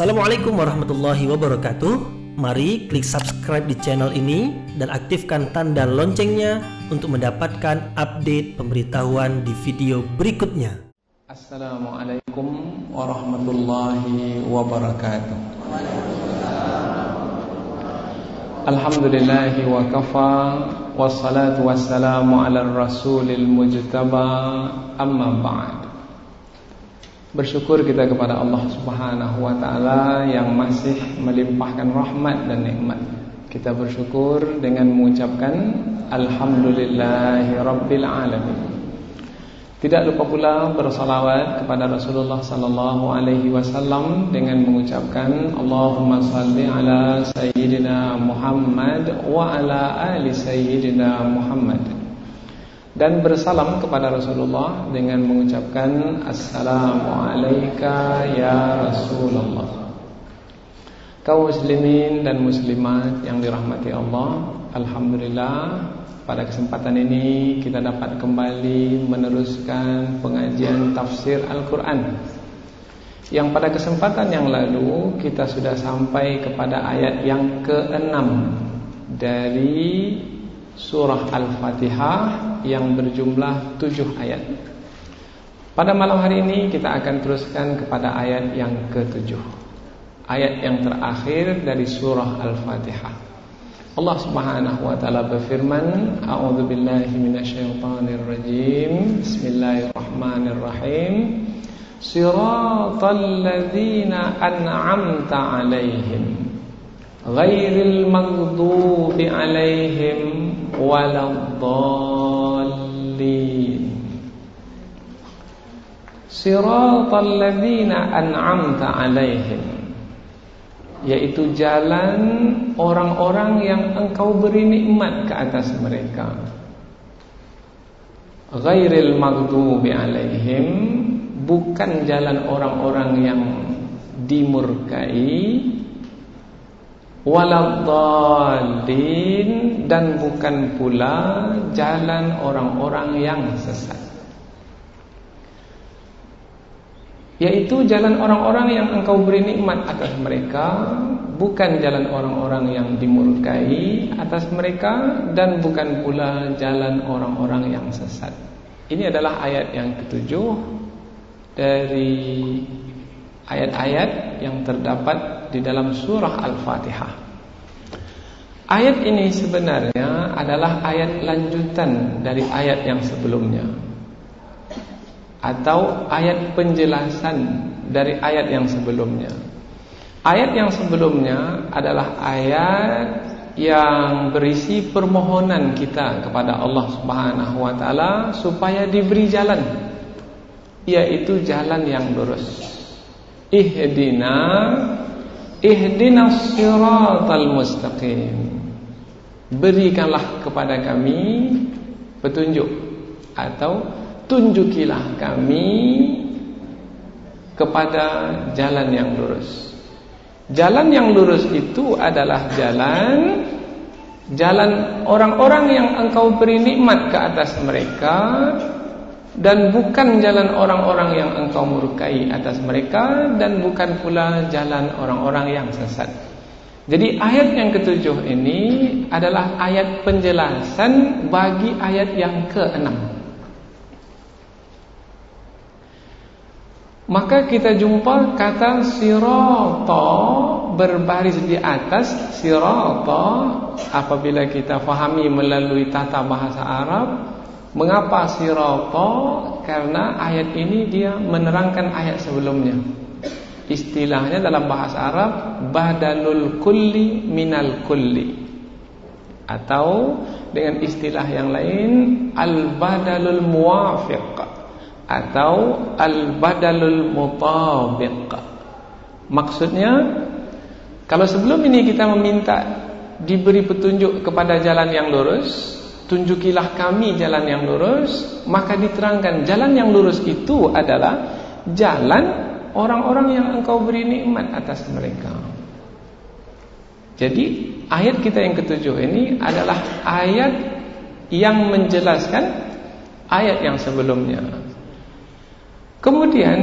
Assalamualaikum warahmatullahi wabarakatuh. Mari klik subscribe di channel ini dan aktifkan tanda loncengnya untuk mendapatkan update pemberitahuan di video berikutnya. Assalamualaikum warahmatullahi wabarakatuh. Alhamdulillahi wa kafa, wassalatu wassalamu ala rasulil mujtaba, amma ba'd. Bersyukur kita kepada Allah Subhanahu wa ta'ala yang masih melimpahkan rahmat dan nikmat. Kita bersyukur dengan mengucapkan Alhamdulillahi Rabbil Alamin. Tidak lupa pula bersalawat kepada Rasulullah sallallahu alaihi wasallam dengan mengucapkan Allahumma salli ala Sayyidina Muhammad wa ala ali Sayyidina Muhammad. Dan bersalam kepada Rasulullah dengan mengucapkan Assalamualaikum ya Rasulullah. Kaum muslimin dan muslimat yang dirahmati Allah, alhamdulillah pada kesempatan ini kita dapat kembali meneruskan pengajian tafsir Al-Quran. Yang pada kesempatan yang lalu kita sudah sampai kepada ayat yang ke-6 dari surah Al-Fatihah yang berjumlah 7 ayat. Pada malam hari ini kita akan teruskan kepada ayat yang ke-7, ayat yang terakhir dari surah Al-Fatihah. Allah Subhanahu wa ta'ala berfirman, A'udzu billahi minasyaitonir rajim. Bismillahirrahmanirrahim. Shiratal ladzina an'amta 'alaihim ghairil maghdubi 'alaihim waladdallin. Shiratal ladzina an'amta 'alaihim, yaitu jalan orang-orang yang engkau beri nikmat ke atas mereka. Ghairil maghdubi 'alaihim, bukan jalan orang-orang yang dimurkai. Waladdallin, dan bukan pula jalan orang-orang yang sesat. Yaitu jalan orang-orang yang engkau beri nikmat atas mereka, bukan jalan orang-orang yang dimurkai atas mereka, dan bukan pula jalan orang-orang yang sesat. Ini adalah ayat yang ke-7 dari ayat-ayat yang terdapat di dalam surah Al-Fatihah. Ayat ini sebenarnya adalah ayat lanjutan dari ayat yang sebelumnya, atau ayat penjelasan dari ayat yang sebelumnya. Ayat yang sebelumnya adalah ayat yang berisi permohonan kita kepada Allah Subhanahu wa ta'ala supaya diberi jalan, yaitu jalan yang lurus. Ihdinas siratal mustaqim, berikanlah kepada kami petunjuk, atau tunjukilah kami kepada jalan yang lurus. Jalan yang lurus itu adalah jalan orang-orang yang engkau beri nikmat ke atas mereka, dan bukan jalan orang-orang yang engkau murkai atas mereka, dan bukan pula jalan orang-orang yang sesat. Jadi ayat yang ke-7 ini adalah ayat penjelasan bagi ayat yang ke-6. Maka kita jumpa kata sirata berbaris di atas sirata. Apabila kita fahami melalui tata bahasa Arab, mengapa sirata? Karena ayat ini dia menerangkan ayat sebelumnya. Istilahnya dalam bahasa Arab badalul kulli minal kulli, atau dengan istilah yang lain al-badalul muwafiq atau al-badalul mutabiq. Maksudnya, kalau sebelum ini kita meminta diberi petunjuk kepada jalan yang lurus, tunjukilah kami jalan yang lurus, maka diterangkan jalan yang lurus itu adalah jalan orang-orang yang engkau beri nikmat atas mereka. Jadi ayat kita yang ke-7 ini adalah ayat yang menjelaskan ayat yang sebelumnya. Kemudian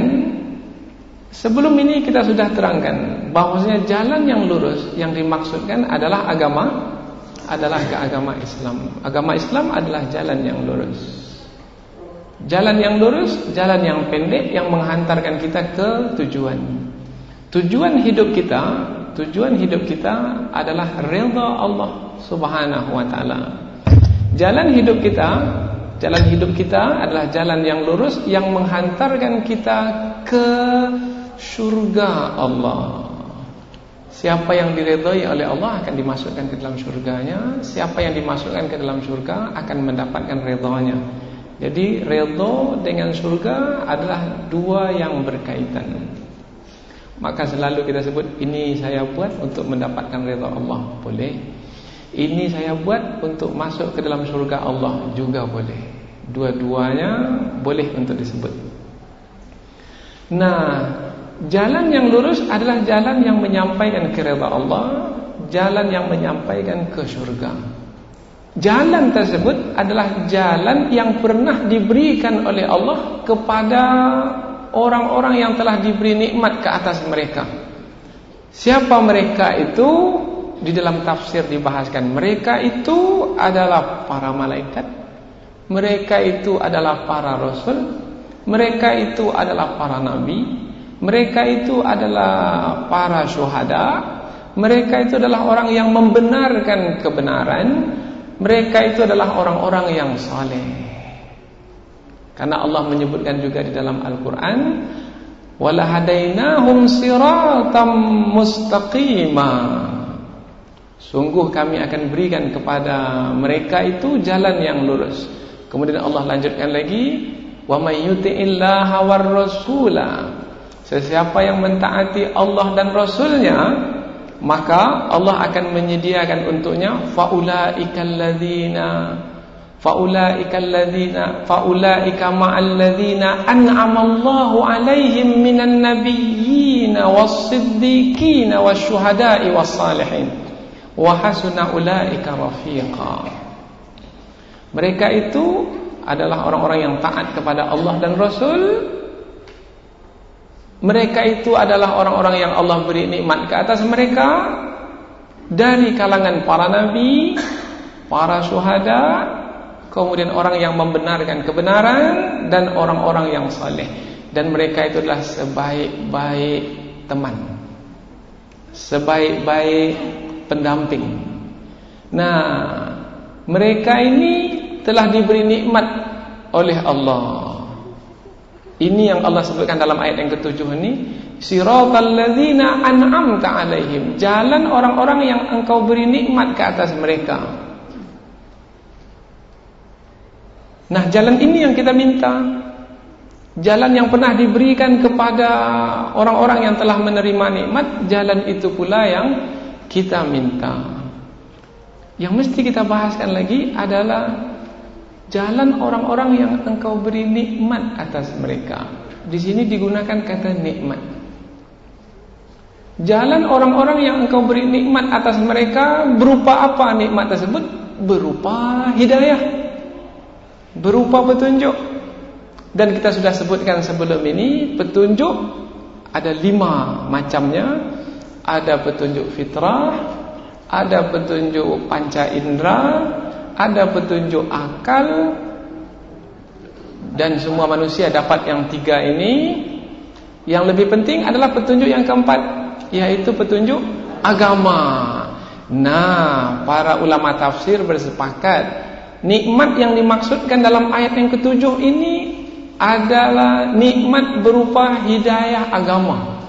Sebelum ini kita sudah terangkan bahwasanya jalan yang lurus yang dimaksudkan adalah keagama Islam. Agama Islam adalah jalan yang lurus. Jalan yang lurus, jalan yang pendek yang menghantarkan kita ke tujuan. Tujuan hidup kita adalah ridha Allah Subhanahu wa taala. Jalan hidup kita adalah jalan yang lurus yang menghantarkan kita ke surga Allah. Siapa yang diridhai oleh Allah akan dimasukkan ke dalam surganya. Siapa yang dimasukkan ke dalam surga akan mendapatkan ridhanya. Jadi ridha dengan surga adalah dua yang berkaitan. Maka selalu kita sebut, ini saya buat untuk mendapatkan ridha Allah, boleh. Ini saya buat untuk masuk ke dalam surga Allah, juga boleh. Dua-duanya boleh untuk disebut. Nah, jalan yang lurus adalah jalan yang menyampaikan ke ridha Allah, jalan yang menyampaikan ke surga. Jalan tersebut adalah jalan yang pernah diberikan oleh Allah kepada orang-orang yang telah diberi nikmat ke atas mereka. Siapa mereka itu? Di dalam tafsir dibahaskan, mereka itu adalah para malaikat, mereka itu adalah para rasul, mereka itu adalah para nabi, mereka itu adalah para syuhada, mereka itu adalah orang yang membenarkan kebenaran, mereka itu adalah orang-orang yang saleh. Karena Allah menyebutkan juga di dalam Al-Quran, walahadainahum siratam mustaqima. Sungguh kami akan berikan kepada mereka itu jalan yang lurus. Kemudian Allah lanjutkan lagi, wa may yuti'illaha war rasula. Sesiapa yang mentaati Allah dan Rasulnya, maka Allah akan menyediakan untuknya faulaika ma'al ladzina an'ama Allahu 'alaihim minan nabiyyin was-siddiqin wasyuhada'i was-salihin wa hasuna ulaika rafiqa. Mereka itu adalah orang-orang yang taat kepada Allah dan Rasul. Mereka itu adalah orang-orang yang Allah beri nikmat ke atas mereka dari kalangan para nabi, para syuhada, kemudian orang yang membenarkan kebenaran, dan orang-orang yang saleh. Dan mereka itu adalah sebaik-baik teman, sebaik-baik pendamping. Nah, mereka ini telah diberi nikmat oleh Allah. Ini yang Allah sebutkan dalam ayat yang ke-7 ini, siratal ladzina an'amta 'alaihim, jalan orang-orang yang engkau beri nikmat ke atas mereka. Nah, jalan ini yang kita minta. Jalan yang pernah diberikan kepada orang-orang yang telah menerima nikmat, jalan itu pula yang kita minta. Yang mesti kita bahaskan lagi adalah jalan orang-orang yang engkau beri nikmat atas mereka. Di sini digunakan kata nikmat. Jalan orang-orang yang engkau beri nikmat atas mereka berupa apa nikmat tersebut? Berupa hidayah, berupa petunjuk. Dan kita sudah sebutkan sebelum ini, petunjuk ada 5 macamnya. Ada petunjuk fitrah, ada petunjuk panca indera, ada petunjuk akal, dan semua manusia dapat yang 3 ini. Yang lebih penting adalah petunjuk yang keempat, yaitu petunjuk agama. Nah, para ulama tafsir bersepakat, nikmat yang dimaksudkan dalam ayat yang ke-7 ini adalah nikmat berupa hidayah agama,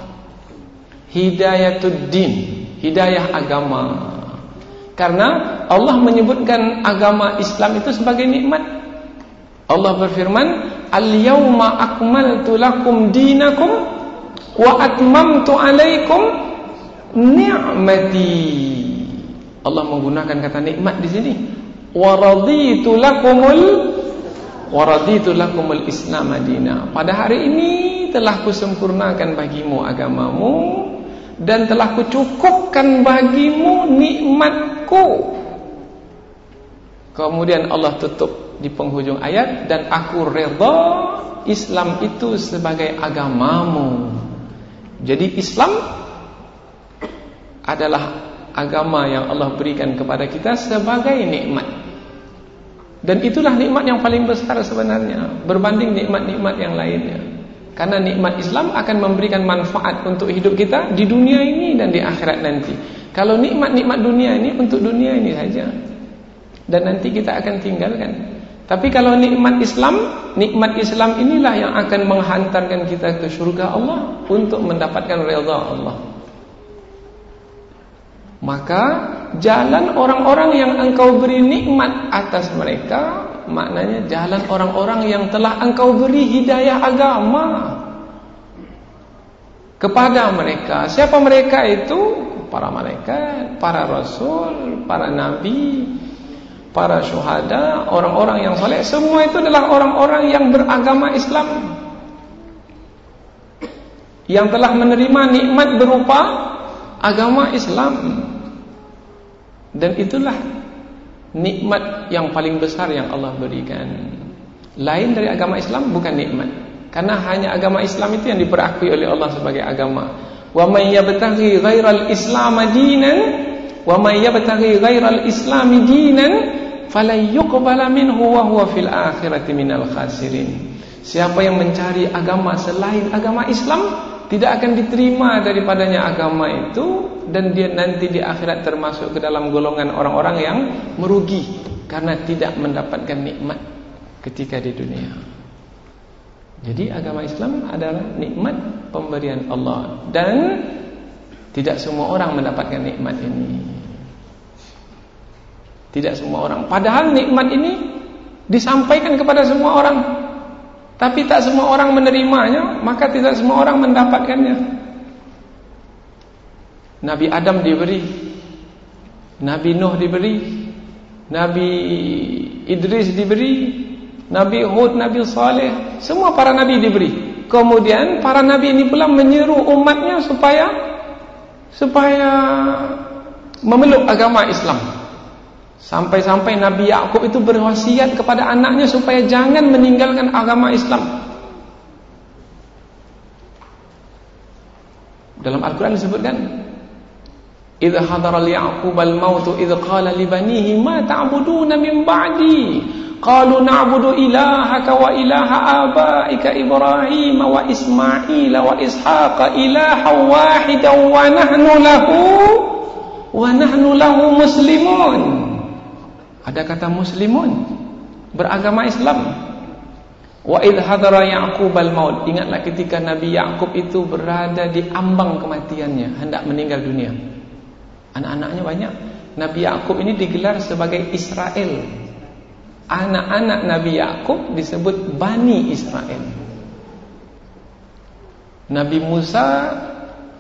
hidayatud-din, hidayah agama. Karena Allah menyebutkan agama Islam itu sebagai nikmat. Allah berfirman, al-yawma akmaltu lakum dinakum wa atmamtu alaikum ni'mati. Allah menggunakan kata nikmat di sini. Wa raditu lakumul Islam madina. Pada hari ini telah kusempurnakan bagimu agamamu dan telah kucukupkan bagimu nikmatku. Kemudian Allah tutup di penghujung ayat, dan aku redha Islam itu sebagai agamamu. Jadi Islam adalah agama yang Allah berikan kepada kita sebagai nikmat. Dan itulah nikmat yang paling besar sebenarnya berbanding nikmat-nikmat yang lainnya. Karena nikmat Islam akan memberikan manfaat untuk hidup kita di dunia ini dan di akhirat nanti. Kalau nikmat-nikmat dunia ini untuk dunia ini saja, dan nanti kita akan tinggalkan. Tapi kalau nikmat Islam inilah yang akan menghantarkan kita ke surga Allah untuk mendapatkan redha Allah. Maka jalan orang-orang yang engkau beri nikmat atas mereka, maknanya jalan orang-orang yang telah engkau beri hidayah agama kepada mereka. Siapa mereka itu? Para malaikat, para rasul, para nabi, para syuhada, orang-orang yang saleh. Semua itu adalah orang-orang yang beragama Islam, yang telah menerima nikmat berupa agama Islam. Dan itulah nikmat yang paling besar yang Allah berikan. Lain dari agama Islam bukan nikmat, karena hanya agama Islam itu yang diperakui oleh Allah sebagai agama. Wa may yabtaghi ghairal Islam dinan, wa may yabtaghi ghairal Islam dinan falan yuqbala minhu wa huwa fil akhirati minal khasirin. Siapa yang mencari agama selain agama Islam, tidak akan diterima daripadanya agama itu, dan dia nanti di akhirat termasuk ke dalam golongan orang-orang yang merugi karena tidak mendapatkan nikmat ketika di dunia. Jadi agama Islam adalah nikmat pemberian Allah, dan tidak semua orang mendapatkan nikmat ini. Tidak semua orang. Padahal nikmat ini disampaikan kepada semua orang, tapi tak semua orang menerimanya, maka tidak semua orang mendapatkannya. Nabi Adam diberi, Nabi Nuh diberi, Nabi Idris diberi, Nabi Hud, Nabi Saleh, semua para nabi diberi. Kemudian para nabi ini pula menyeru umatnya supaya memeluk agama Islam. Sampai-sampai Nabi Yakub itu berwasiat kepada anaknya supaya jangan meninggalkan agama Islam. Dalam Al-Quran disebutkan, idh hadara li Ya'qubal mautu idh qala li banihi ma ta'buduna min ba'di qalu na'budu ilahaka wa ilaha abaika Ibrahim wa Ismail wa Ishaqa ilaha wahidan wa nahnu lahu muslimun. Ada kata muslimun, beragama Islam. Wa idh hadara Ya'qubal maut, ingatlah ketika Nabi Yakub itu berada di ambang kematiannya, hendak meninggal dunia. Anak-anaknya banyak. Nabi Yakub ini digelar sebagai Israel. Anak-anak Nabi Yakub disebut Bani Israel. Nabi Musa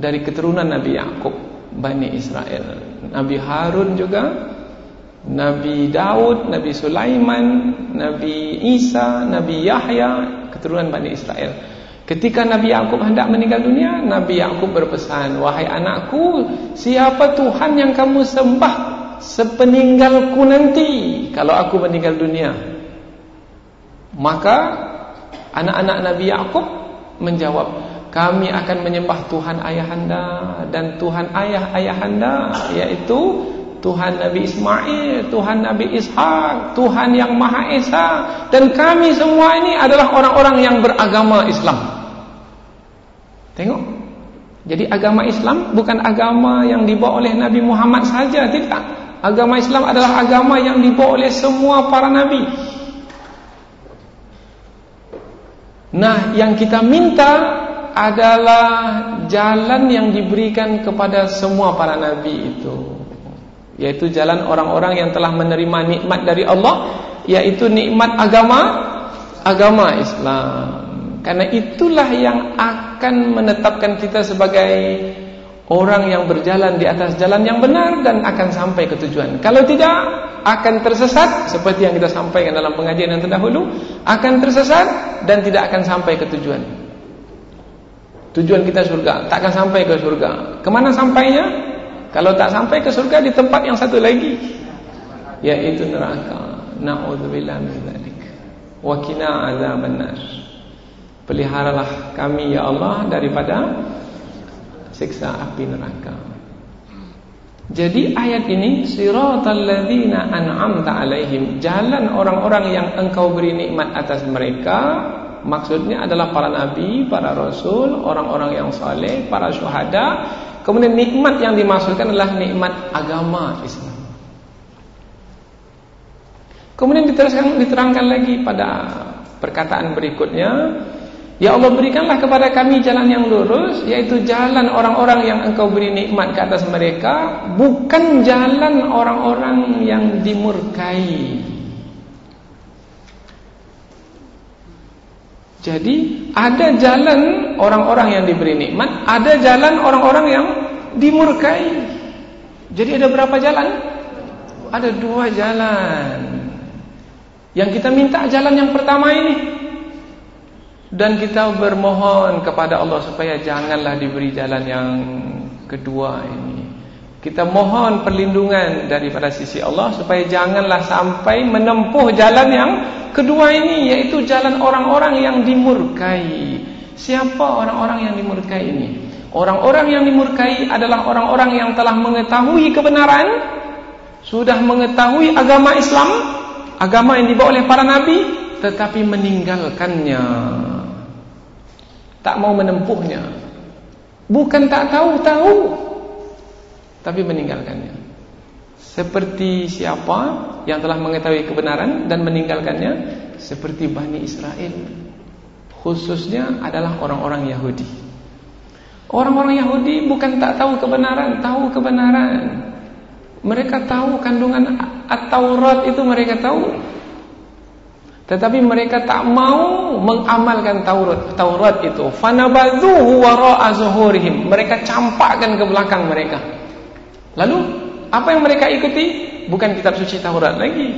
dari keturunan Nabi Yakub, Bani Israel. Nabi Harun juga, Nabi Daud, Nabi Sulaiman, Nabi Isa, Nabi Yahya, keturunan Bani Israel. Ketika Nabi Yakub hendak meninggal dunia, Nabi Yakub berpesan, wahai anakku, siapa Tuhan yang kamu sembah sepeninggalku nanti kalau aku meninggal dunia? Maka anak-anak Nabi Yakub menjawab, kami akan menyembah Tuhan ayahanda dan Tuhan ayah-ayahanda, yaitu Tuhan Nabi Ismail, Tuhan Nabi Ishak, Tuhan yang Maha Esa, dan kami semua ini adalah orang-orang yang beragama Islam. Tengok, jadi agama Islam bukan agama yang dibawa oleh Nabi Muhammad saja, tidak. Agama Islam adalah agama yang dibawa oleh semua para nabi. Nah, yang kita minta adalah jalan yang diberikan kepada semua para nabi itu, yaitu jalan orang-orang yang telah menerima nikmat dari Allah, yaitu nikmat agama Islam. Karena itulah yang akan menetapkan kita sebagai orang yang berjalan di atas jalan yang benar dan akan sampai ke tujuan. Kalau tidak, akan tersesat, seperti yang kita sampaikan dalam pengajian yang terdahulu, akan tersesat dan tidak akan sampai ke tujuan. Tujuan kita surga, tak akan sampai ke surga. Kemana sampainya? Kalau tak sampai ke surga, di tempat yang satu lagi, yaitu neraka. Na'udzubillah min dzalik. Wa qina adzabannar. Peliharalah kami ya Allah daripada siksa api neraka. Jadi ayat ini siratal ladzina an'amta alaihim, jalan orang-orang yang engkau beri nikmat atas mereka. Maksudnya adalah para nabi, para rasul, orang-orang yang saleh, para syuhada. Kemudian nikmat yang dimaksudkan adalah nikmat agama Islam. Kemudian diterangkan lagi pada perkataan berikutnya, ya Allah, berikanlah kepada kami jalan yang lurus, yaitu jalan orang-orang yang engkau beri nikmat ke atas mereka, bukan jalan orang-orang yang dimurkai. Jadi ada jalan orang-orang yang diberi nikmat, ada jalan orang-orang yang dimurkai. Jadi ada berapa jalan? Ada 2 jalan. Yang kita minta jalan yang pertama ini, dan kita bermohon kepada Allah supaya janganlah diberi jalan yang kedua ini. Kita mohon perlindungan daripada sisi Allah supaya janganlah sampai menempuh jalan yang kedua ini, yaitu jalan orang-orang yang dimurkai. Siapa orang-orang yang dimurkai ini? Orang-orang yang dimurkai adalah orang-orang yang telah mengetahui kebenaran, sudah mengetahui agama Islam, agama yang dibawa oleh para nabi, tetapi meninggalkannya, tak mau menempuhnya. Bukan tak tahu, tapi meninggalkannya. Seperti siapa yang telah mengetahui kebenaran dan meninggalkannya? Seperti Bani Israel, khususnya adalah orang-orang Yahudi. Orang-orang Yahudi bukan tak tahu kebenaran, tahu kebenaran. Mereka tahu kandungan At-Taurat itu, mereka tahu. Tetapi mereka tak mau mengamalkan Taurat itu. Fanabadhuhu wara'a zuhurihim. Mereka campakkan ke belakang mereka. Lalu apa yang mereka ikuti? Bukan kitab suci Taurat lagi.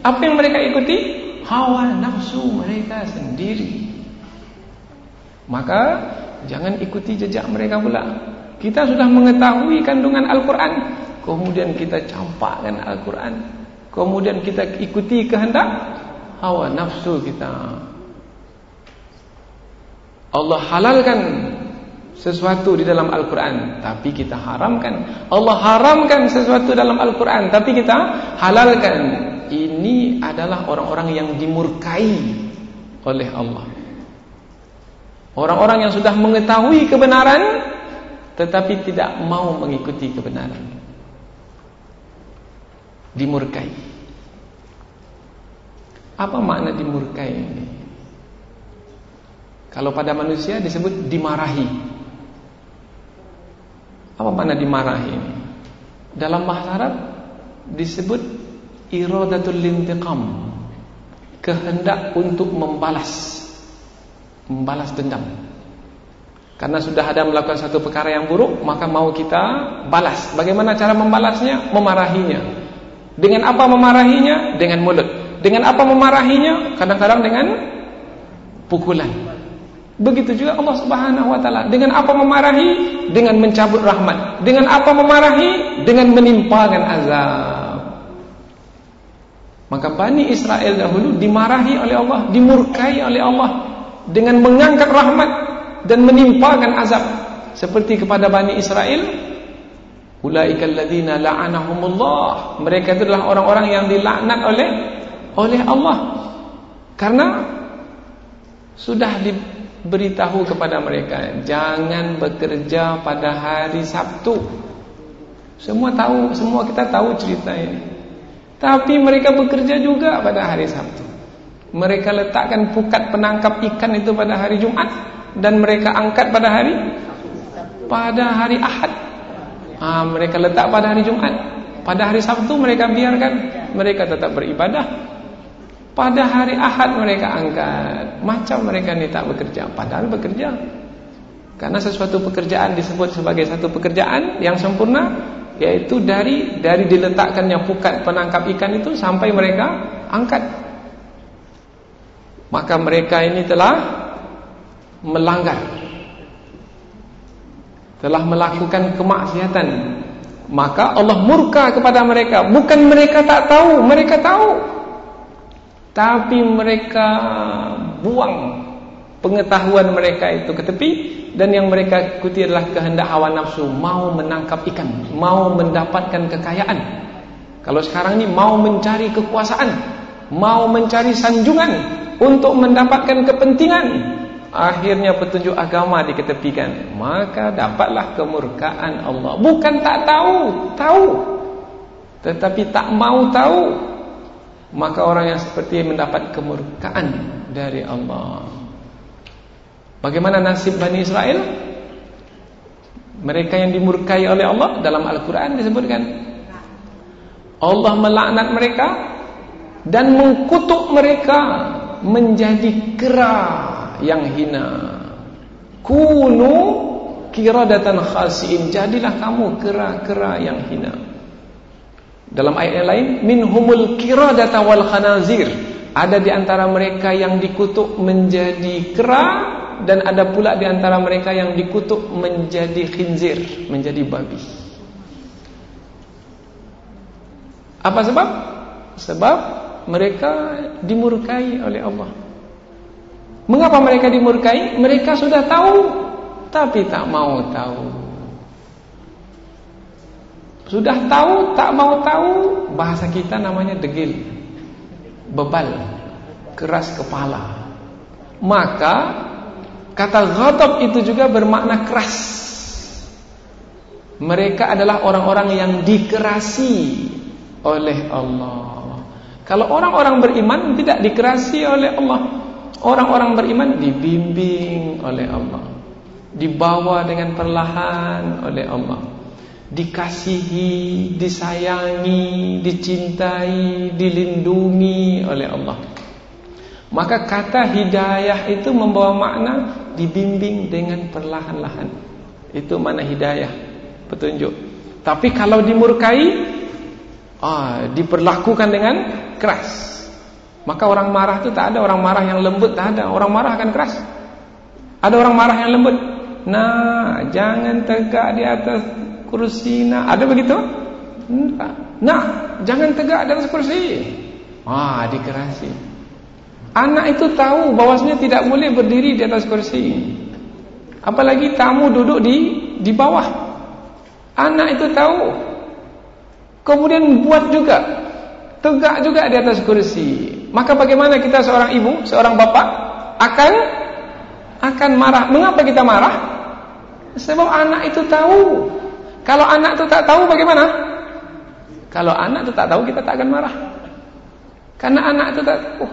Apa yang mereka ikuti? Hawa nafsu mereka sendiri. Maka jangan ikuti jejak mereka pula. Kita sudah mengetahui kandungan Al-Quran, kemudian kita campakkan Al-Quran, kemudian kita ikuti kehendak hawa nafsu kita. Allah halalkan sesuatu di dalam Al-Quran, tapi kita haramkan. Allah haramkan sesuatu dalam Al-Quran, tapi kita halalkan. Ini adalah orang-orang yang dimurkai oleh Allah. Orang-orang yang sudah mengetahui kebenaran, tetapi tidak mau mengikuti kebenaran. Dimurkai. Apa makna dimurkai ini? Kalau pada manusia disebut dimarahi. Apa makna dimarahi ini? Dalam bahasa Arab disebut iradatul lintiqam, kehendak untuk membalas dendam. Karena sudah ada melakukan satu perkara yang buruk, maka mau kita balas. Bagaimana cara membalasnya? Memarahinya. Dengan apa memarahinya? Dengan mulut. Dengan apa memarahinya? Kadang-kadang dengan pukulan. Begitu juga Allah Subhanahu wa taala. Dengan apa memarahi? Dengan mencabut rahmat. Dengan apa memarahi? Dengan menimpakan azab. Maka Bani Israel dahulu dimarahi oleh Allah, dimurkai oleh Allah dengan mengangkat rahmat dan menimpakan azab. Seperti kepada Bani Israel, ulaikal ladzina la'anahumullah. Mereka itu adalah orang-orang yang dilaknat oleh Allah. Karena sudah diberitahu kepada mereka, jangan bekerja pada hari Sabtu. Semua kita tahu cerita ini. Tapi mereka bekerja juga pada hari Sabtu. Mereka letakkan pukat penangkap ikan itu pada hari Jumat, dan mereka angkat pada hari Ahad. Mereka letak pada hari Jumat. Pada hari Sabtu mereka biarkan, mereka tetap beribadah. Pada hari Ahad mereka angkat. Macam mereka ni tak bekerja, padahal bekerja. Karena sesuatu pekerjaan disebut sebagai satu pekerjaan yang sempurna, yaitu dari diletakkannya pukat penangkap ikan itu sampai mereka angkat. Maka mereka ini telah melanggar, telah melakukan kemaksiatan. Maka Allah murka kepada mereka. Bukan mereka tak tahu, mereka tahu, tapi mereka buang pengetahuan mereka itu ke tepi, dan yang mereka ikuti adalah kehendak hawa nafsu, mau menangkap ikan, mau mendapatkan kekayaan. Kalau sekarang ini mau mencari kekuasaan, mau mencari sanjungan untuk mendapatkan kepentingan, akhirnya petunjuk agama diketepikan, maka dapatlah kemurkaan Allah. Bukan tak tahu, tahu, tetapi tak mau tahu, maka orang yang seperti ini mendapat kemurkaan dari Allah. Bagaimana nasib Bani Israel? Mereka yang dimurkai oleh Allah, dalam Al-Quran disebutkan Allah melaknat mereka dan mengkutuk mereka menjadi kera yang hina. Kunu kiradatan khasiin, jadilah kamu kera-kera yang hina. Dalam ayat yang lain, minhumul kiradata wal khanazir, ada di antara mereka yang dikutuk menjadi kera, dan ada pula di antara mereka yang dikutuk menjadi khinzir, menjadi babi. Apa sebab? Sebab mereka dimurkai oleh Allah. Mengapa mereka dimurkai? Mereka sudah tahu, tapi tak mau tahu. Sudah tahu, tak mau tahu. Bahasa kita namanya degil, bebal, keras kepala. Maka kata ghadab itu juga bermakna keras. Mereka adalah orang-orang yang dikerasi oleh Allah. Kalau orang-orang beriman tidak dikerasi oleh Allah. Orang-orang beriman dibimbing oleh Allah, dibawa dengan perlahan oleh Allah, dikasihi, disayangi, dicintai, dilindungi oleh Allah. Maka kata hidayah itu membawa makna dibimbing dengan perlahan-lahan. Itu makna hidayah, petunjuk. Tapi kalau dimurkai, diperlakukan dengan keras. Maka orang marah itu tak ada orang marah yang lembut, tak ada. Orang marah akan keras. Ada orang marah yang lembut. Nah, jangan tegak di atas kursi. Nah, ada begitu? Nah, jangan tegak di atas kursi. Dikerasi. Anak itu tahu bahwasanya tidak boleh berdiri di atas kursi. Apalagi tamu duduk di bawah. Anak itu tahu. Kemudian buat juga, tegak juga di atas kursi. Maka bagaimana kita seorang ibu, seorang bapak akan marah. Mengapa kita marah? Sebab anak itu tahu. Kalau anak itu tak tahu bagaimana? Kalau anak itu tak tahu, kita tak akan marah. Karena anak itu tak tahu.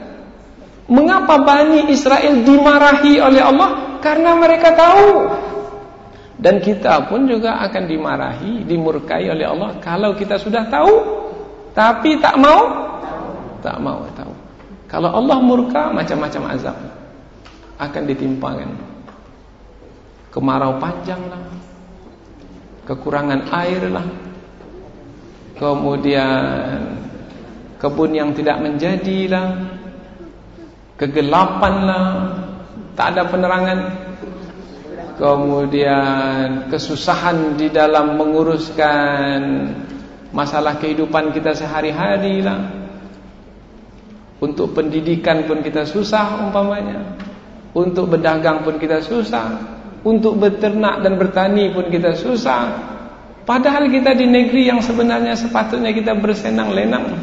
Mengapa Bani Israel dimarahi oleh Allah? Karena mereka tahu. Dan kita pun juga akan dimarahi, dimurkai oleh Allah kalau kita sudah tahu tapi tak mau tahu. Kalau Allah murka, macam-macam azab akan ditimpakan. Kemarau panjang lah, kekurangan air lah, kemudian kebun yang tidak menjadi lah, kegelapan lah, tak ada penerangan, kemudian kesusahan di dalam menguruskan masalah kehidupan kita sehari-hari lah. Untuk pendidikan pun kita susah umpamanya, untuk berdagang pun kita susah, untuk beternak dan bertani pun kita susah. Padahal kita di negeri yang sebenarnya sepatutnya kita bersenang-lenang,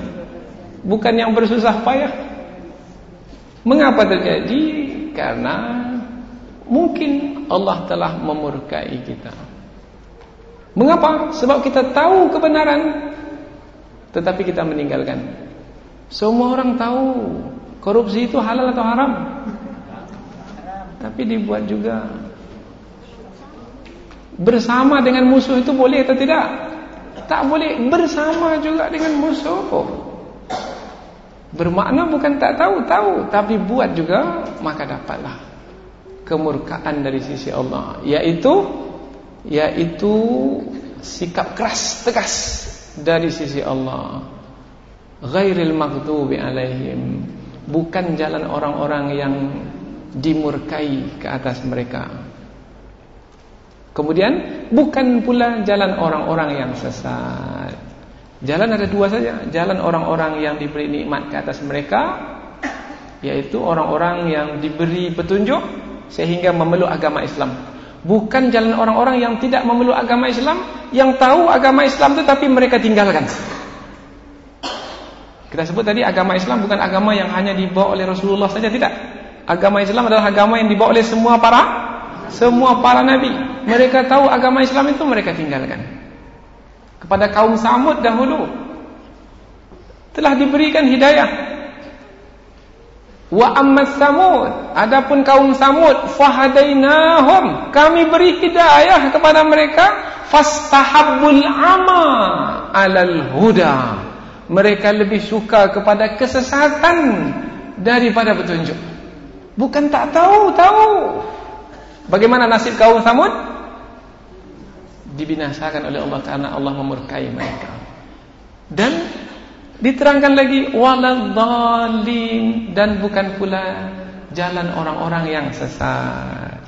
bukan yang bersusah payah. Mengapa terjadi? Karena mungkin Allah telah memurkai kita. Mengapa? Sebab kita tahu kebenaran, tetapi kita meninggalkan. Semua orang tahu korupsi itu halal atau haram, tapi dibuat juga. Bersama dengan musuh itu boleh atau tidak? Tak boleh. Bersama juga dengan musuh. Bermakna bukan tak tahu, tapi buat juga, maka dapatlah kemurkaan dari sisi Allah, yaitu sikap keras, tegas dari sisi Allah. Ghairil maghdubi alaihim, bukan jalan orang-orang yang dimurkai ke atas mereka. Kemudian bukan pula jalan orang-orang yang sesat. Jalan ada dua saja. Jalan orang-orang yang diberi nikmat ke atas mereka, yaitu orang-orang yang diberi petunjuk sehingga memeluk agama Islam. Bukan jalan orang-orang yang tidak memeluk agama Islam, yang tahu agama Islam itu tapi mereka tinggalkan. Kita sebut tadi agama Islam bukan agama yang hanya dibawa oleh Rasulullah saja, tidak. Agama Islam adalah agama yang dibawa oleh semua para nabi. Mereka tahu agama Islam itu, mereka tinggalkan. Kepada kaum Samud dahulu telah diberikan hidayah. Wa ammas Samud, adapun kaum Samud, fahadainahum, kami beri hidayah kepada mereka, fastahabbul ama 'alal huda. Mereka lebih suka kepada kesesatan daripada petunjuk. Bukan tak tahu. Bagaimana nasib kaum Samud? Dibinasakan oleh Allah karena Allah memurkai mereka. Dan diterangkan lagi waladhdallin, dan bukan pula jalan orang-orang yang sesat.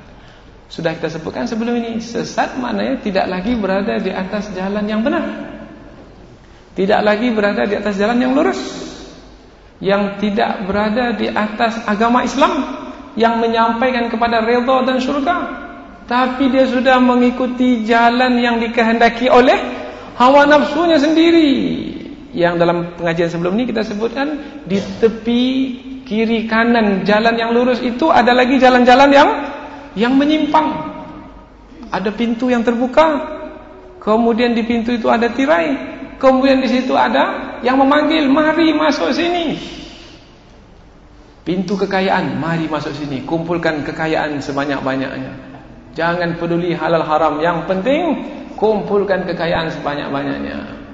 Sudah kita sebutkan sebelum ini, sesat maknanya tidak lagi berada di atas jalan yang benar. Tidak lagi berada di atas jalan yang lurus, yang tidak berada di atas agama Islam, yang menyampaikan kepada redha dan syurga, tapi dia sudah mengikuti jalan yang dikehendaki oleh hawa nafsunya sendiri. Yang dalam pengajian sebelum ini kita sebutkan, di tepi kiri kanan jalan yang lurus itu ada lagi jalan-jalan yang menyimpang. Ada pintu yang terbuka, kemudian di pintu itu ada tirai, kemudian di situ ada yang memanggil, mari masuk sini. Pintu kekayaan, mari masuk sini, kumpulkan kekayaan sebanyak-banyaknya. Jangan peduli halal haram, yang penting kumpulkan kekayaan sebanyak-banyaknya.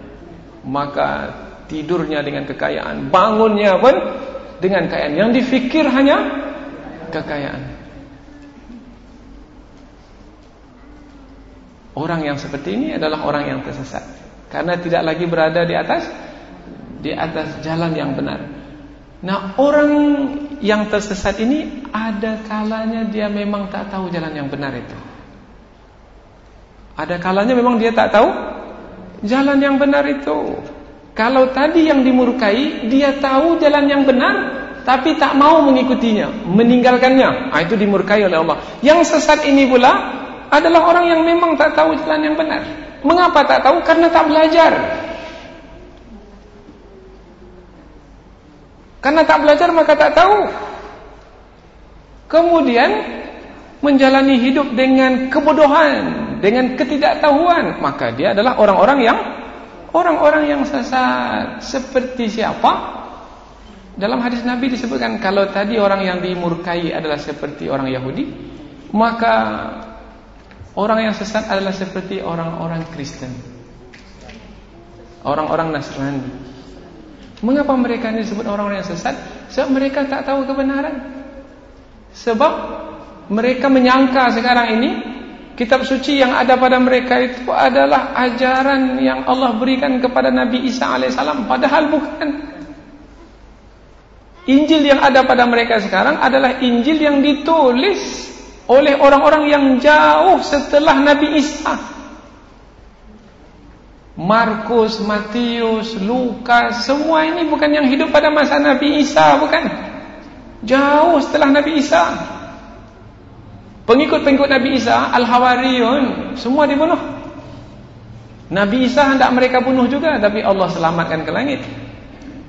Maka tidurnya dengan kekayaan, bangunnya pun dengan kekayaan. Yang difikir hanya kekayaan. Orang yang seperti ini adalah orang yang tersesat, karena tidak lagi berada di atas jalan yang benar. Nah, orang yang tersesat ini ada kalanya dia memang tak tahu jalan yang benar itu. Ada kalanya memang dia tak tahu jalan yang benar itu. Kalau tadi yang dimurkai, dia tahu jalan yang benar tapi tak mau mengikutinya, meninggalkannya, itu dimurkai oleh Allah. Yang sesat ini pula adalah orang yang memang tak tahu jalan yang benar. Mengapa tak tahu? Karena tak belajar. Karena tak belajar maka tak tahu. Kemudian menjalani hidup dengan kebodohan, dengan ketidaktahuan, maka dia adalah orang-orang yang sesat. Seperti siapa? Dalam hadis Nabi disebutkan, kalau tadi orang yang dimurkai adalah seperti orang Yahudi, maka orang yang sesat adalah seperti orang-orang Kristen, orang-orang Nasrani. Mengapa mereka ini disebut orang-orang yang sesat? Sebab mereka tak tahu kebenaran. Sebab mereka menyangka sekarang ini kitab suci yang ada pada mereka itu adalah ajaran yang Allah berikan kepada Nabi Isa alaihissalam, padahal bukan. Injil yang ada pada mereka sekarang adalah Injil yang ditulis oleh orang-orang yang jauh setelah Nabi Isa. Markus, Matius, Lukas, semua ini bukan yang hidup pada masa Nabi Isa, bukan. Jauh setelah Nabi Isa. Pengikut-pengikut Nabi Isa, Al-Hawariyun, semua dibunuh. Nabi Isa hendak mereka bunuh juga, tapi Allah selamatkan ke langit.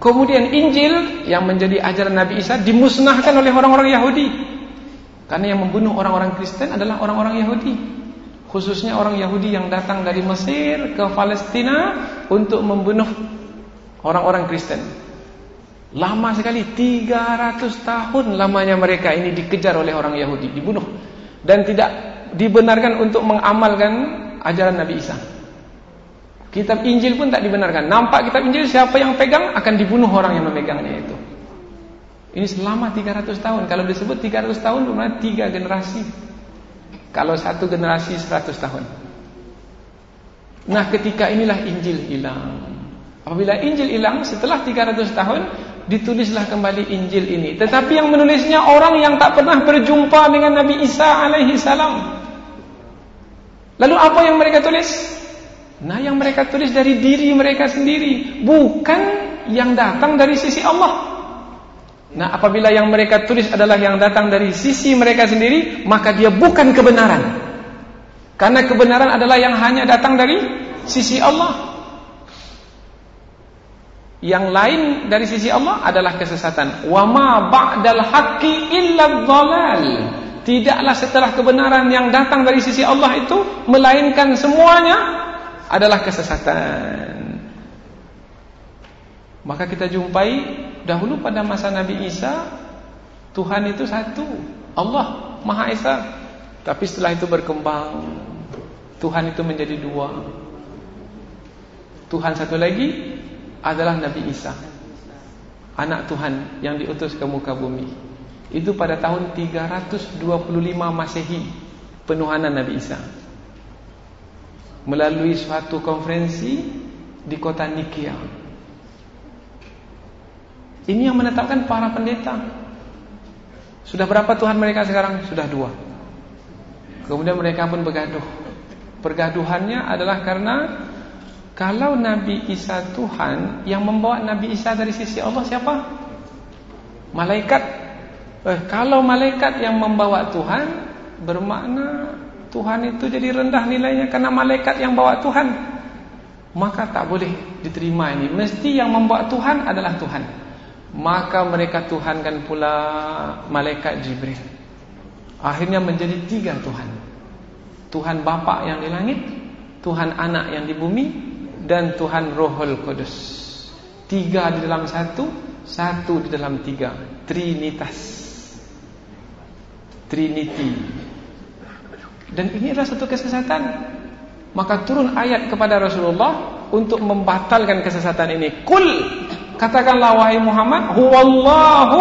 Kemudian Injil yang menjadi ajaran Nabi Isa dimusnahkan oleh orang-orang Yahudi. Karena yang membunuh orang-orang Kristen adalah orang-orang Yahudi, khususnya orang Yahudi yang datang dari Mesir ke Palestina untuk membunuh orang-orang Kristen. Lama sekali, 300 tahun lamanya mereka ini dikejar oleh orang Yahudi, dibunuh, dan tidak dibenarkan untuk mengamalkan ajaran Nabi Isa. Kitab Injil pun tak dibenarkan. Nampak kitab Injil, siapa yang pegang akan dibunuh orang yang memegangnya itu. Ini selama 300 tahun. Kalau disebut 300 tahun berarti 3 generasi. Kalau satu generasi 100 tahun. Nah, ketika inilah Injil hilang. Apabila Injil hilang, setelah 300 tahun, ditulislah kembali Injil ini. Tetapi yang menulisnya orang yang tak pernah berjumpa dengan Nabi Isa alaihi salam. Lalu apa yang mereka tulis? Nah, yang mereka tulis dari diri mereka sendiri, bukan yang datang dari sisi Allah. Nah, apabila yang mereka tulis adalah yang datang dari sisi mereka sendiri, maka dia bukan kebenaran. Karena kebenaran adalah yang hanya datang dari sisi Allah. Yang lain dari sisi Allah adalah kesesatan. Wa ma ba'dal haqqi illa dhalal. Tidaklah setelah kebenaran yang datang dari sisi Allah itu, melainkan semuanya adalah kesesatan. Maka kita jumpai dahulu pada masa Nabi Isa, Tuhan itu satu, Allah Maha Esa. Tapi setelah itu berkembang, Tuhan itu menjadi dua. Tuhan satu lagi adalah Nabi Isa, anak Tuhan yang diutus ke muka bumi. Itu pada tahun 325 Masehi, penuhanan Nabi Isa, melalui suatu konferensi di kota Nikia. Ini yang menetapkan para pendeta. Sudah berapa Tuhan mereka sekarang? Sudah dua. Kemudian mereka pun bergaduh. Pergaduhannya adalah karena kalau Nabi Isa Tuhan, yang membawa Nabi Isa dari sisi Allah siapa? Malaikat. Kalau malaikat yang membawa Tuhan, bermakna Tuhan itu jadi rendah nilainya karena malaikat yang bawa Tuhan. Maka tak boleh diterima ini. Mesti yang membawa Tuhan adalah Tuhan. Maka mereka tuhankan pula malaikat Jibril. Akhirnya menjadi tiga Tuhan. Tuhan Bapa yang di langit, Tuhan Anak yang di bumi, dan Tuhan Rohul Kudus. Tiga di dalam satu, satu di dalam tiga. Trinitas, Trinity. Dan ini adalah satu kesesatan. Maka turun ayat kepada Rasulullah untuk membatalkan kesesatan ini. Kul, katakanlah wahai Muhammad, huwallahu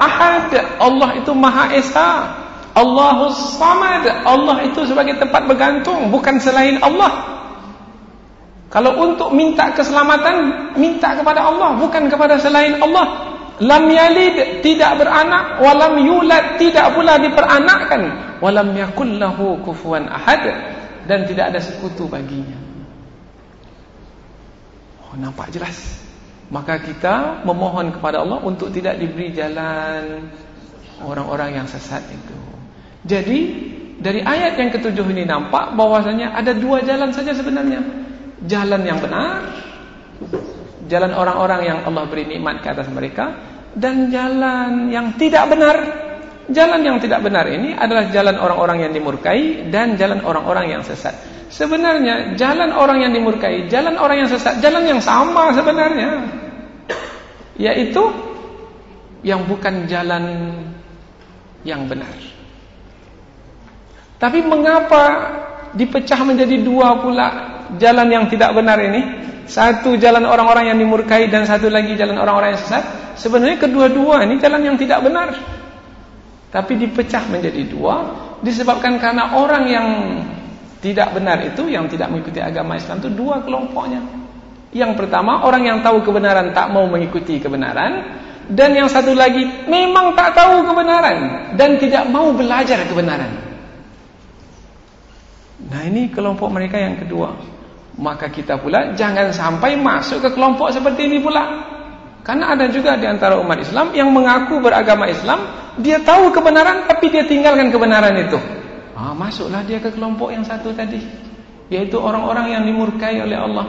ahad. Allah itu Maha Esa. Allahus samad. Allah itu sebagai tempat bergantung, bukan selain Allah. Kalau untuk minta keselamatan, minta kepada Allah, bukan kepada selain Allah. Lam yalid, tidak beranak. Walam yulad, tidak pula diperanakkan. Walam yakul lahu kufuwan ahad, dan tidak ada sekutu baginya. Nampak jelas. Maka kita memohon kepada Allah untuk tidak diberi jalan orang-orang yang sesat itu. Jadi dari ayat yang ketujuh ini nampak bahwasanya ada dua jalan saja sebenarnya. Jalan yang benar, jalan orang-orang yang Allah beri nikmat ke atas mereka, dan jalan yang tidak benar. Jalan yang tidak benar ini adalah jalan orang-orang yang dimurkai dan jalan orang-orang yang sesat. Sebenarnya jalan orang yang dimurkai, jalan orang yang sesat, jalan yang sama sebenarnya, yaitu yang bukan jalan yang benar. Tapi mengapa dipecah menjadi dua pula jalan yang tidak benar ini? Satu jalan orang-orang yang dimurkai dan satu lagi jalan orang-orang yang sesat. Sebenarnya kedua-dua ini jalan yang tidak benar, tapi dipecah menjadi dua disebabkan karena orang yang tidak benar itu, yang tidak mengikuti agama Islam itu dua kelompoknya. Yang pertama, orang yang tahu kebenaran tak mau mengikuti kebenaran, dan yang satu lagi memang tak tahu kebenaran dan tidak mau belajar kebenaran. Nah, ini kelompok mereka yang kedua. Maka kita pula jangan sampai masuk ke kelompok seperti ini pula. Karena ada juga di antara umat Islam yang mengaku beragama Islam, dia tahu kebenaran tapi dia tinggalkan kebenaran itu. Masuklah dia ke kelompok yang satu tadi, yaitu orang-orang yang dimurkai oleh Allah.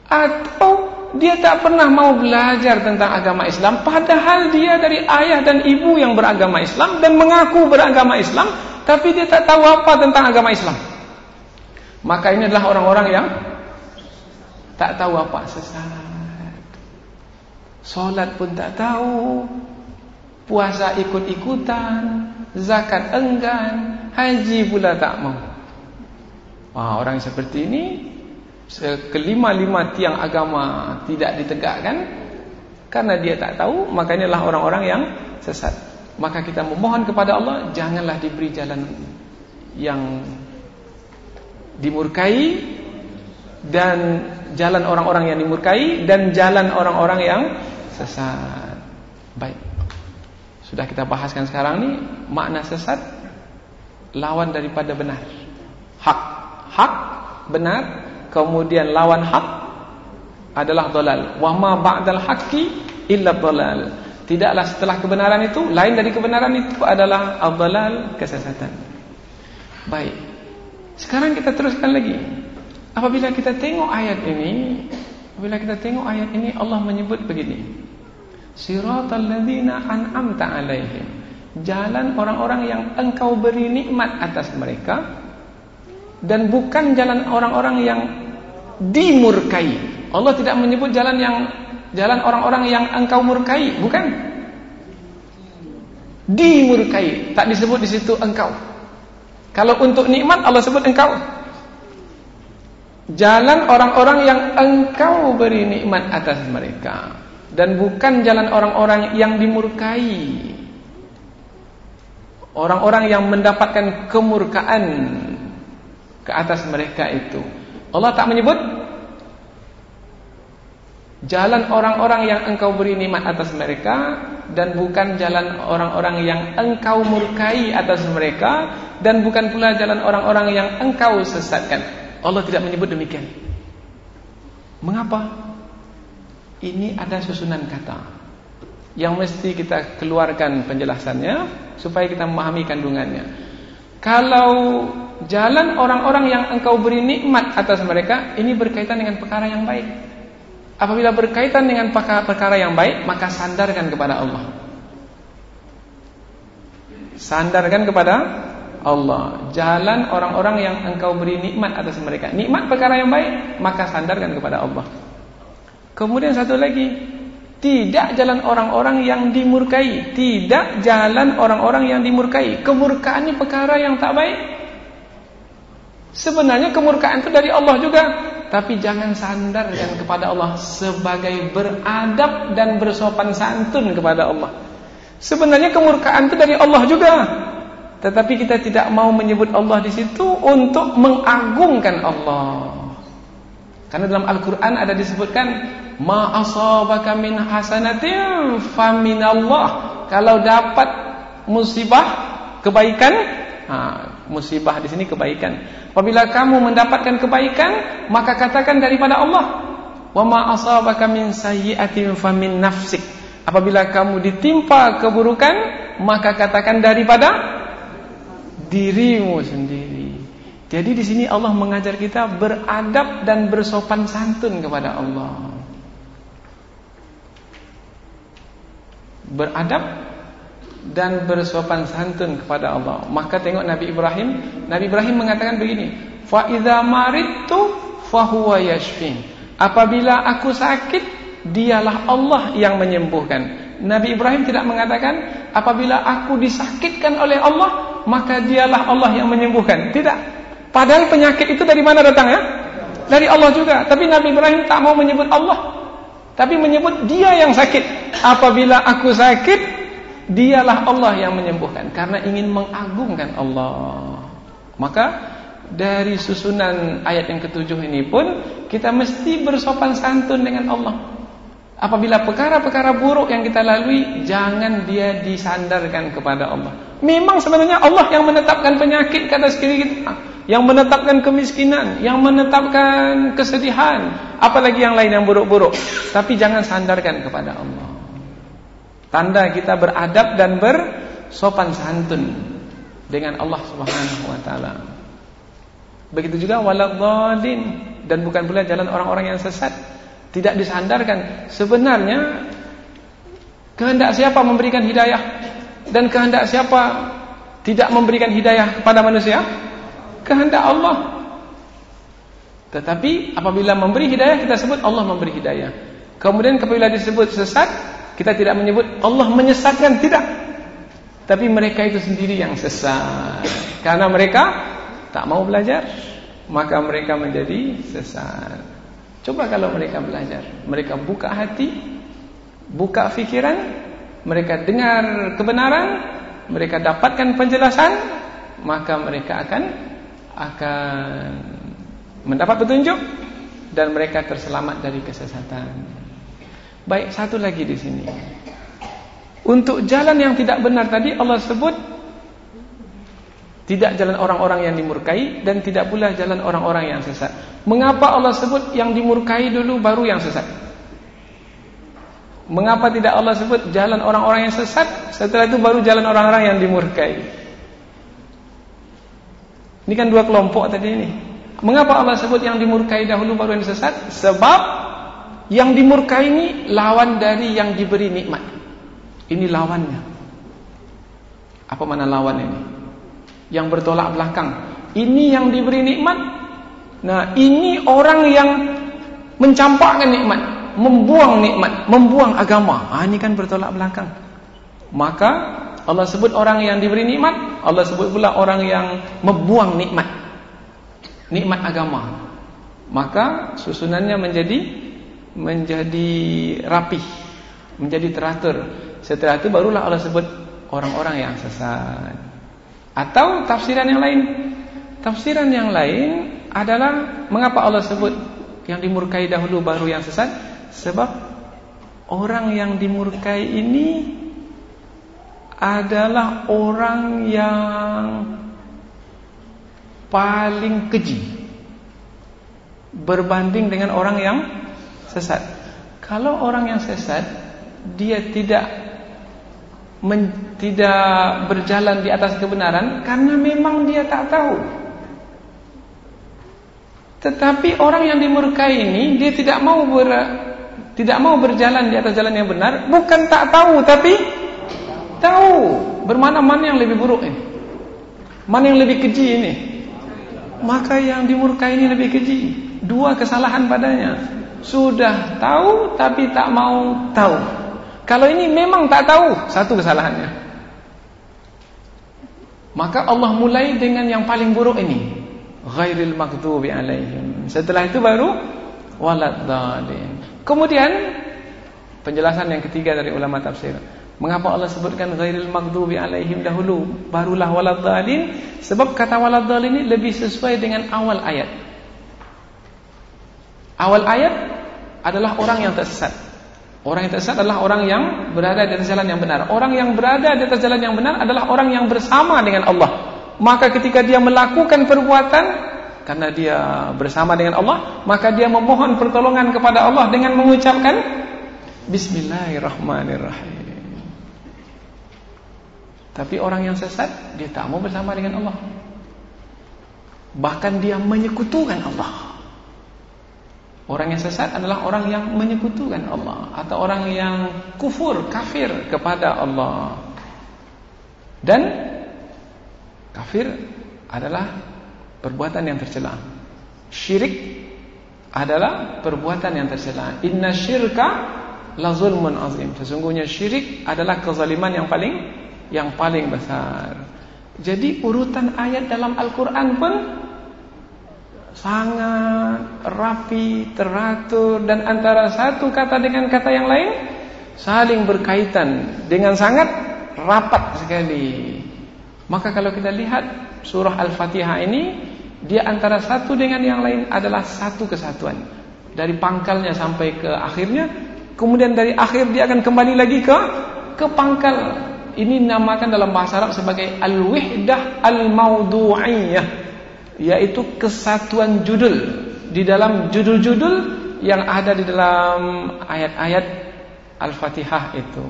Atau dia tak pernah mau belajar tentang agama Islam, padahal dia dari ayah dan ibu yang beragama Islam dan mengaku beragama Islam, tapi dia tak tahu apa tentang agama Islam. Maka ini adalah orang-orang yang tak tahu apa, sesat. Solat pun tak tahu, puasa ikut-ikutan, zakat enggan, haji pula tak mau. Orang seperti ini, kelima-lima tiang agama tidak ditegakkan karena dia tak tahu. Makanya lah orang-orang yang sesat. Maka kita memohon kepada Allah, janganlah diberi jalan yang dimurkai, dan jalan orang-orang yang dimurkai, dan jalan orang-orang yang sesat. Baik, sudah kita bahaskan sekarang ini makna sesat, lawan daripada benar. Hak benar, kemudian lawan hak adalah dhalal. Wa ma ba'dal haqqi illa dhalal. Tidaklah setelah kebenaran itu, lain dari kebenaran itu adalah ad-dhalal, kesesatan. Baik. Sekarang kita teruskan lagi. Apabila kita tengok ayat ini, Allah menyebut begini. Siratal ladzina an'amta 'alaihim. Jalan orang-orang yang engkau beri nikmat atas mereka, dan bukan jalan orang-orang yang dimurkai. Allah tidak menyebut jalan orang-orang yang engkau murkai, bukan. Dimurkai, tak disebut di situ engkau. Kalau untuk nikmat Allah sebut engkau. Jalan orang-orang yang engkau beri nikmat atas mereka, dan bukan jalan orang-orang yang dimurkai. Orang-orang yang mendapatkan kemurkaan ke atas mereka itu. Allah tak menyebut jalan orang-orang yang engkau beri nikmat atas mereka, dan bukan jalan orang-orang yang engkau murkai atas mereka, dan bukan pula jalan orang-orang yang engkau sesatkan. Allah tidak menyebut demikian. Mengapa? Ini ada susunan kata yang mesti kita keluarkan penjelasannya supaya kita memahami kandungannya. Kalau jalan orang-orang yang engkau beri nikmat atas mereka, ini berkaitan dengan perkara yang baik. Apabila berkaitan dengan perkara yang baik, maka sandarkan kepada Allah. Sandarkan kepada Allah. Jalan orang-orang yang engkau beri nikmat atas mereka, nikmat perkara yang baik, maka sandarkan kepada Allah. Kemudian satu lagi, tidak jalan orang-orang yang dimurkai. Tidak jalan orang-orang yang dimurkai. Kemurkaan ini perkara yang tak baik. Sebenarnya kemurkaan itu dari Allah juga, tapi jangan sandarkan kepada Allah sebagai beradab dan bersopan santun kepada Allah. Sebenarnya kemurkaan itu dari Allah juga, tetapi kita tidak mau menyebut Allah di situ untuk mengagungkan Allah. Karena dalam Al-Quran ada disebutkan, ma asabaka min hasanatin faminallah. Kalau dapat musibah, kebaikan, musibah di sini kebaikan. Apabila kamu mendapatkan kebaikan, maka katakan daripada Allah. Wa ma asabaka min sayyi'atin famin nafsik. Apabila kamu ditimpa keburukan, maka katakan daripada dirimu sendiri. Jadi di sini Allah mengajar kita beradab dan bersopan santun kepada Allah. Beradab dan bersopan santun kepada Allah. Maka tengok Nabi Ibrahim. Nabi Ibrahim mengatakan begini, fa idza maridtu fa huwa yashfin. Apabila aku sakit, dialah Allah yang menyembuhkan. Nabi Ibrahim tidak mengatakan apabila aku disakitkan oleh Allah, maka dialah Allah yang menyembuhkan. Tidak. Padahal penyakit itu dari mana datangnya? Dari Allah juga. Tapi Nabi Ibrahim tak mau menyebut Allah, tapi menyebut dia yang sakit. Apabila aku sakit, dialah Allah yang menyembuhkan, karena ingin mengagungkan Allah. Maka dari susunan ayat yang ketujuh ini pun kita mesti bersopan santun dengan Allah. Apabila perkara-perkara buruk yang kita lalui, jangan dia disandarkan kepada Allah. Memang sebenarnya Allah yang menetapkan penyakit ke atas diri kita, yang menetapkan kemiskinan, yang menetapkan kesedihan, apalagi yang lain yang buruk-buruk. Tapi jangan sandarkan kepada Allah. Tanda kita beradab dan bersopan santun dengan Allah Subhanahu wa taala. Begitu juga waladhdallin, dan bukan pula jalan orang-orang yang sesat. Tidak disandarkan. Sebenarnya kehendak siapa memberikan hidayah, dan kehendak siapa tidak memberikan hidayah kepada manusia? Kehendak Allah. Tetapi apabila memberi hidayah, kita sebut Allah memberi hidayah. Kemudian apabila disebut sesat, kita tidak menyebut Allah menyesatkan, tidak. Tapi mereka itu sendiri yang sesat. Karena mereka tak mau belajar, maka mereka menjadi sesat. Coba kalau mereka belajar, mereka buka hati, buka fikiran, mereka dengar kebenaran, mereka dapatkan penjelasan, maka mereka akan mendapat petunjuk, dan mereka terselamat dari kesesatan. Baik, satu lagi di sini. Untuk jalan yang tidak benar tadi Allah sebut tidak jalan orang-orang yang dimurkai, dan tidak pula jalan orang-orang yang sesat. Mengapa Allah sebut yang dimurkai dulu baru yang sesat? Mengapa tidak Allah sebut jalan orang-orang yang sesat, setelah itu baru jalan orang-orang yang dimurkai? Ini kan dua kelompok tadi ini. Mengapa Allah sebut yang dimurkai dahulu baru yang sesat? Sebab yang dimurkai ini lawan dari yang diberi nikmat. Ini lawannya. Apa mana lawan ini? Yang bertolak belakang. Ini yang diberi nikmat. Nah, ini orang yang mencampakkan nikmat, membuang nikmat, membuang agama. Ini kan bertolak belakang. Maka Allah sebut orang yang diberi nikmat, Allah sebut pula orang yang membuang nikmat, nikmat agama. Maka susunannya menjadi rapih, menjadi teratur. Setelah itu barulah Allah sebut orang-orang yang sesat. Atau tafsiran yang lain. Tafsiran yang lain adalah mengapa Allah sebut yang dimurkai dahulu baru yang sesat? Sebab orang yang dimurkai ini adalah orang yang paling keji berbanding dengan orang yang sesat. Kalau orang yang sesat, dia tidak berjalan di atas kebenaran karena memang dia tak tahu. Tetapi orang yang dimurkai ini, dia tidak mau berjalan di atas jalan yang benar, bukan tak tahu tapi tahu. Bermana-mana yang lebih buruk ini, mana yang lebih keji ini. Maka yang dimurkai ini lebih keji. Dua kesalahan padanya. Sudah tahu tapi tak mau tahu. Kalau ini memang tak tahu, satu kesalahannya. Maka Allah mulai dengan yang paling buruk ini, ghairil maghdubi alaihim. Setelah itu baru waladdallin. Kemudian penjelasan yang ketiga dari ulama tafsir. Mengapa Allah sebutkan ghairil maghdubi alaihim dahulu, barulah waladdallin? Sebab kata waladdallin ini lebih sesuai dengan awal ayat. Awal ayat adalah orang yang tersesat. Orang yang tersesat adalah orang yang berada di atas jalan yang benar. Orang yang berada di atas jalan yang benar adalah orang yang bersama dengan Allah. Maka ketika dia melakukan perbuatan, karena dia bersama dengan Allah, maka dia memohon pertolongan kepada Allah dengan mengucapkan Bismillahirrahmanirrahim. Tapi orang yang sesat, dia tak mau bersama dengan Allah. Bahkan dia menyekutukan Allah. Orang yang sesat adalah orang yang menyekutukan Allah, atau orang yang kafir kepada Allah. Dan kafir adalah perbuatan yang tercela. Syirik adalah perbuatan yang tercela. Inna syirka la zulmun azim. Sesungguhnya syirik adalah kezaliman yang paling besar. Jadi urutan ayat dalam Al-Quran pun sangat rapi, teratur, dan antara satu kata dengan kata yang lain saling berkaitan dengan sangat rapat sekali. Maka kalau kita lihat surah Al-Fatihah ini, dia antara satu dengan yang lain adalah satu kesatuan. Dari pangkalnya sampai ke akhirnya, kemudian dari akhir dia akan kembali lagi ke pangkal. Ini namakan dalam bahasa Arab sebagai al-wihdah al-mawdu'iyah, yaitu kesatuan judul di dalam judul-judul yang ada di dalam ayat-ayat Al-Fatihah itu.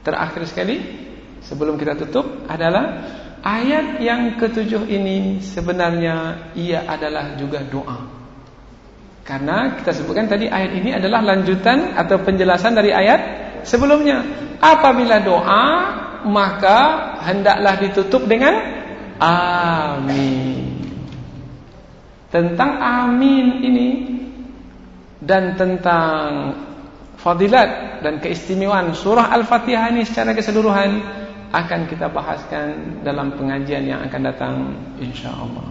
Terakhir sekali sebelum kita tutup adalah ayat yang ketujuh ini sebenarnya ia adalah juga doa. Karena kita sebutkan tadi ayat ini adalah lanjutan atau penjelasan dari ayat sebelumnya. Apabila doa, maka hendaklah ditutup dengan amin. Tentang amin ini dan tentang fadilat dan keistimewaan surah Al-Fatihah ini secara keseluruhan akan kita bahaskan dalam pengajian yang akan datang insyaallah.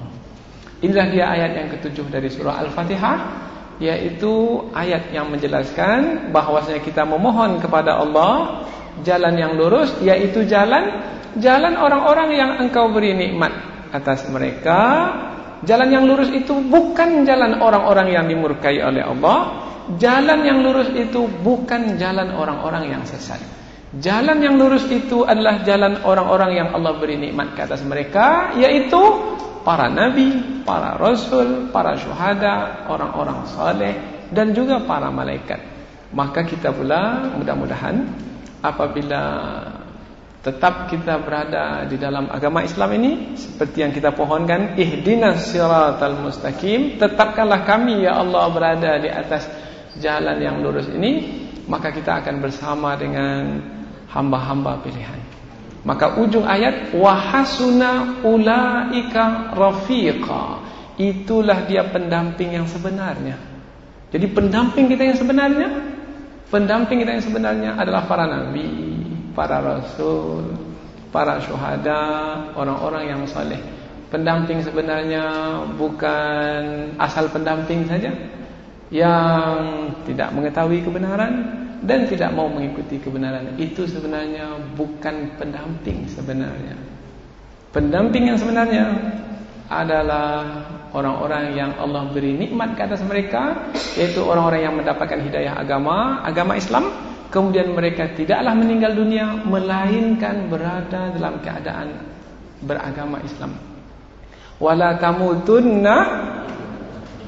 Inilah dia ayat yang ketujuh dari surah Al-Fatihah, yaitu ayat yang menjelaskan bahwasanya kita memohon kepada Allah jalan yang lurus, yaitu jalan orang-orang yang Engkau beri nikmat atas mereka. Jalan yang lurus itu bukan jalan orang-orang yang dimurkai oleh Allah. Jalan yang lurus itu bukan jalan orang-orang yang sesat. Jalan yang lurus itu adalah jalan orang-orang yang Allah beri nikmat ke atas mereka, yaitu para nabi, para rasul, para syuhada, orang-orang saleh, dan juga para malaikat. Maka kita pula mudah-mudahan apabila tetap kita berada di dalam agama Islam ini, seperti yang kita pohonkan, ihdinas siratal mustaqim, tetapkanlah kami ya Allah berada di atas jalan yang lurus ini, maka kita akan bersama dengan hamba-hamba pilihan. Maka ujung ayat, wa hasuna ulaika rafiqa, itulah dia pendamping yang sebenarnya. Jadi pendamping kita yang sebenarnya adalah para nabi, para rasul, para syuhada, orang-orang yang saleh. Pendamping sebenarnya bukan asal pendamping saja yang tidak mengetahui kebenaran dan tidak mau mengikuti kebenaran. Itu sebenarnya bukan pendamping sebenarnya. Pendamping yang sebenarnya adalah orang-orang yang Allah beri nikmat ke atas mereka, yaitu orang-orang yang mendapatkan hidayah agama Islam, kemudian mereka tidaklah meninggal dunia melainkan berada dalam keadaan beragama Islam. Wala tamutunna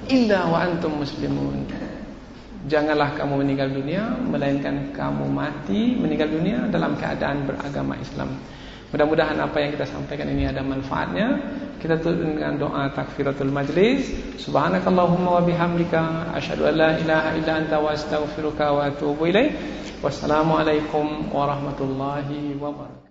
illa wa antum muslimun. Janganlah kamu meninggal dunia melainkan kamu mati meninggal dunia dalam keadaan beragama Islam. Mudah-mudahan apa yang kita sampaikan ini ada manfaatnya. Kita tutup dengan doa takfiratul majlis. Subhanakallahumma wa bihamdika asyhadu an la ilaha illa anta wa astaghfiruka wa atubu ilaik. Wassalamualaikum warahmatullahi wabarakatuh.